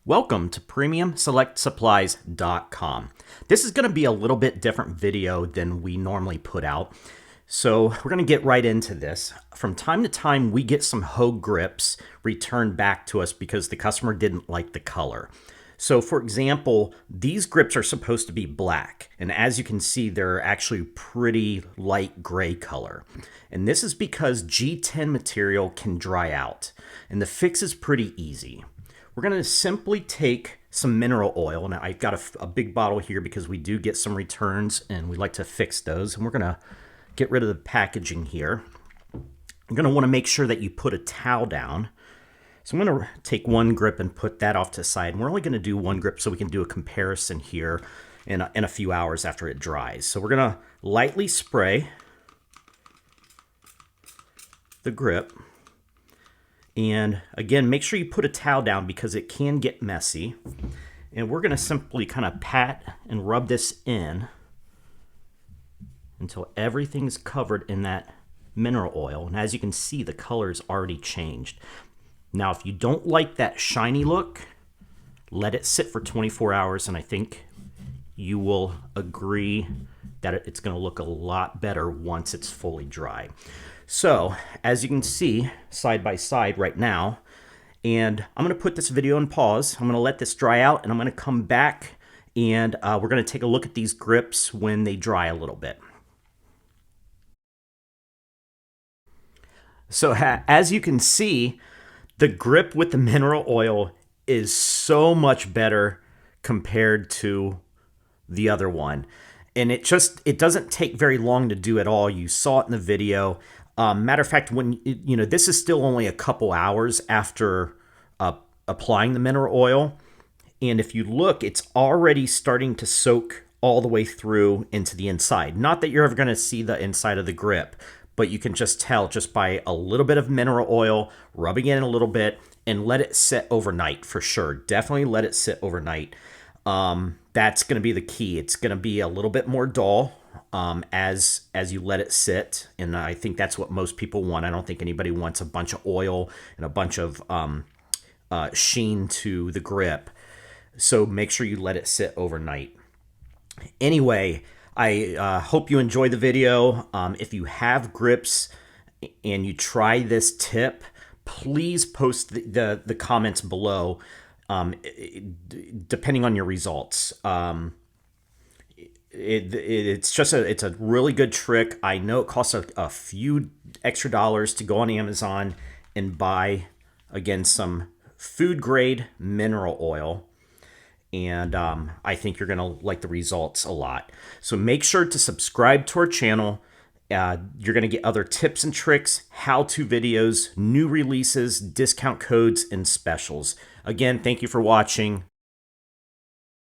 Welcome to PremiumSelectSupplies.com. This is going to be a little bit different video than we normally put out. So we're going to get right into this. From time to time, we get some Hogue grips returned back to us because the customer didn't like the color. So for example, these grips are supposed to be black. And as you can see, they're actually pretty light gray color. And this is because G10 material can dry out. And the fix is pretty easy. We're going to simply take some mineral oil, and I've got a big bottle here because we do get some returns and we like to fix those. And we're going to get rid of the packaging here. You're going to want to make sure that you put a towel down. So I'm going to take one grip and put that off to the side. And we're only going to do one grip so we can do a comparison here in a few hours after it dries. So we're going to lightly spray the grip. And again, make sure you put a towel down because it can get messy. And we're going to simply kind of pat and rub this in until everything's covered in that mineral oil. And as you can see, the color's already changed. Now, if you don't like that shiny look, let it sit for 24 hours, and I think you will agree that it's going to look a lot better once it's fully dry. So, as you can see, side by side right now, and I'm going to put this video on pause. I'm going to let this dry out, and I'm going to come back, and we're going to take a look at these grips when they dry a little bit. So, as you can see, the grip with the mineral oil is so much better compared to the other one. And it doesn't take very long to do at all. You saw it in the video. Matter of fact, this is still only a couple hours after applying the mineral oil. And if you look, it's already starting to soak all the way through into the inside. Not that you're ever going to see the inside of the grip, but you can just tell just by a little bit of mineral oil, rubbing it in a little bit, and let it sit overnight for sure. Definitely let it sit overnight. That's going to be the key. It's going to be a little bit more dull as you let it sit, and I think that's what most people want. I don't think anybody wants a bunch of oil and a bunch of sheen to the grip. So make sure you let it sit overnight. Anyway, I hope you enjoy the video. If you have grips and you try this tip, please post the comments below, depending on your results. It's a really good trick. I know it costs a few extra dollars to go on Amazon and buy, again, some food grade mineral oil. And I think you're going to like the results a lot. So make sure to subscribe to our channel. You're going to get other tips and tricks, how-to videos, new releases, discount codes, and specials. Again, thank you for watching.